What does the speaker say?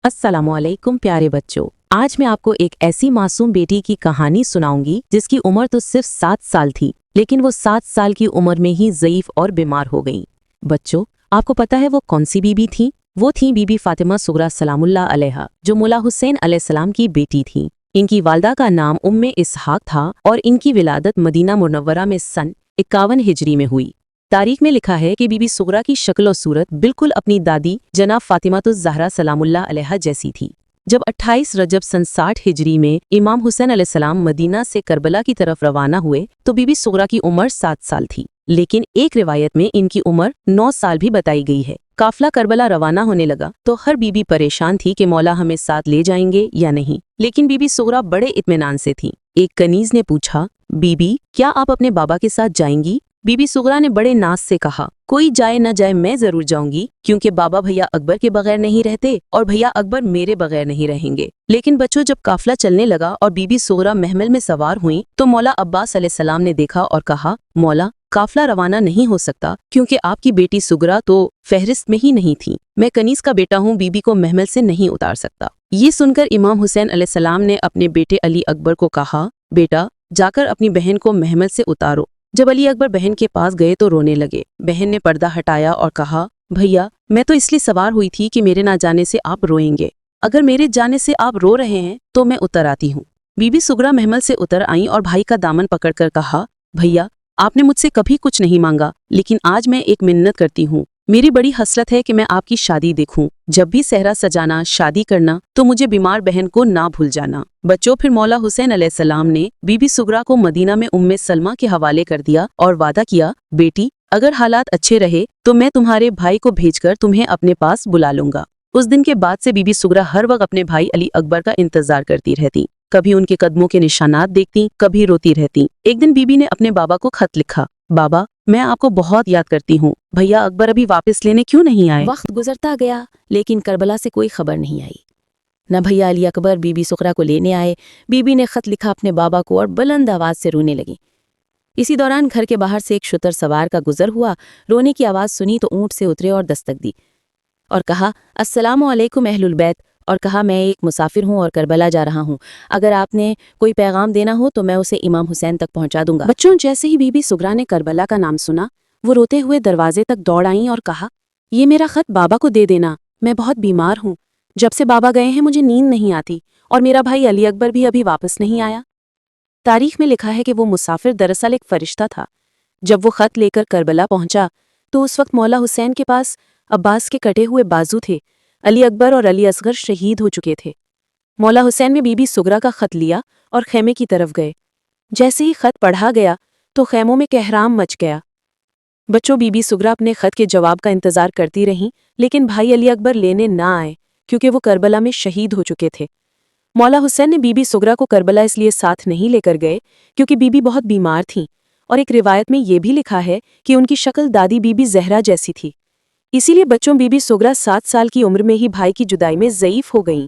अस्सलामुअलैकुम प्यारे बच्चों। आज मैं आपको एक ऐसी मासूम बेटी की कहानी सुनाऊंगी जिसकी उम्र तो सिर्फ 7 साल थी, लेकिन वो 7 साल की उम्र में ही ज़ईफ और बीमार हो गई। बच्चों, आपको पता है वो कौन सी बीबी थी? वो थी बीबी फातिमा सुगरा सलामुल्लाह अलैहा, जो मुल्ला हुसैन अलैहिस्सलाम की बेटी थी। इनकी वालदा का नाम उम्मे इसहाक था और इनकी विलादत मदीना मुनव्वरा में सन 51 हिजरी में हुई। तारीख में लिखा है कि बीबी सुगरा की शक्ल और सूरत बिल्कुल अपनी दादी जनाब फातिमातुज़ ज़हरा सलामुल्लाह अलैहा जैसी थी। जब 28 रजब सन 60 हिजरी में इमाम हुसैन अलैहिस्सलाम मदीना से करबला की तरफ रवाना हुए तो बीबी सुगरा की उम्र 7 साल थी, लेकिन एक रिवायत में इनकी उम्र 9 साल भी बताई गई है। काफिला करबला रवाना होने लगा तो हर बीबी परेशान थी कि मौला हमें साथ ले जाएंगे या नहीं, लेकिन बीबी सुगरा बड़े इत्मीनान से थी। एक कनीज ने पूछा, बीबी क्या आप अपने बाबा के साथ जाएंगी? बीबी सुगरा ने बड़े नाज से कहा, कोई जाए न जाए मैं जरूर जाऊंगी, क्योंकि बाबा भैया अकबर के बगैर नहीं रहते और भैया अकबर मेरे बगैर नहीं रहेंगे। लेकिन बच्चों, जब काफिला चलने लगा और बीबी सुगरा महमल में सवार हुई तो मौला अब्बास अलैहिस्सलाम ने देखा और कहा, मौला काफिला रवाना नहीं हो सकता क्योंकि आपकी बेटी सुगरा तो फहरिस्त में ही नहीं थी। मैं कनीज का बेटा हूँ, बीबी को महमल से नहीं उतार सकता। ये सुनकर इमाम हुसैन अलैहिस्सलाम ने अपने बेटे अली अकबर को कहा, बेटा जाकर अपनी बहन को महमल से उतारो। जब अली अकबर बहन के पास गए तो रोने लगे। बहन ने पर्दा हटाया और कहा, भैया मैं तो इसलिए सवार हुई थी कि मेरे ना जाने से आप रोएंगे। अगर मेरे जाने से आप रो रहे हैं तो मैं उतर आती हूँ। बीबी सुगरा महमल से उतर आई और भाई का दामन पकड़कर कहा, भैया आपने मुझसे कभी कुछ नहीं मांगा, लेकिन आज मैं एक मिन्नत करती हूँ। मेरी बड़ी हसरत है कि मैं आपकी शादी देखूं। जब भी सहरा सजाना, शादी करना तो मुझे बीमार बहन को ना भूल जाना। बच्चों, फिर मौला हुसैन अलैहिस्सलाम ने बीबी सुगरा को मदीना में उम्मे सलमा के हवाले कर दिया और वादा किया, बेटी अगर हालात अच्छे रहे तो मैं तुम्हारे भाई को भेजकर तुम्हें अपने पास बुला लूंगा। उस दिन के बाद से बीबी सुगरा हर वक्त अपने भाई अली अकबर का इंतजार करती रहती। कभी उनके कदमों के निशानात देखती, कभी रोती रहती। एक दिन बीबी ने अपने बाबा को खत लिखा, बाबा मैं आपको बहुत याद करती हूँ, भैया अकबर अभी वापस लेने क्यों नहीं आए? वक्त गुजरता गया लेकिन करबला से कोई खबर नहीं आई। न भैया अली अकबर बीबी सुगरा को लेने आए। बीबी ने खत लिखा अपने बाबा को और बुलंद आवाज से रोने लगी। इसी दौरान घर के बाहर से एक शुतर सवार का गुजर हुआ। रोने की आवाज सुनी तो ऊंट से उतरे और दस्तक दी और कहा, अस्सलामु अलैकुम अहलुल बैत, और कहा, मैं एक मुसाफिर हूँ और करबला जा रहा हूँ। अगर आपने कोई पैगाम देना हो तो मैं उसे इमाम हुसैन तक पहुँचा दूंगा। बच्चों, जैसे ही बीबी सुगरा ने करबला का नाम सुना, वो रोते हुए दरवाजे तक दौड़ आईं और कहा, ये मेरा खत बाबा को दे देना, मैं बहुत बीमार हूँ। जब से बाबा गए हैं मुझे नींद नहीं आती और मेरा भाई अली अकबर भी अभी वापस नहीं आया। तारीख में लिखा है कि वो मुसाफिर दरअसल एक फरिश्ता था। जब वो खत लेकर करबला पहुंचा तो उस वक्त मौला हुसैन के पास अब्बास के कटे हुए बाजू थे। अली अकबर और अली असगर शहीद हो चुके थे। मौला हुसैन ने बीबी सुगरा का खत लिया और खेमे की तरफ गए। जैसे ही खत पढ़ा गया तो खेमों में कहराम मच गया। बच्चों, बीबी सुगरा अपने खत के जवाब का इंतजार करती रहीं, लेकिन भाई अली अकबर लेने ना आए क्योंकि वो करबला में शहीद हो चुके थे। मौला हुसैन ने बीबी सुगरा को करबला इसलिए साथ नहीं लेकर गए क्योंकि बीबी बहुत बीमार थीं, और एक रिवायत में ये भी लिखा है कि उनकी शक्ल दादी बीबी ज़हरा जैसी थी। इसीलिए बच्चों, बीबी सुगरा 7 साल की उम्र में ही भाई की जुदाई में ज़ईफ हो गईं।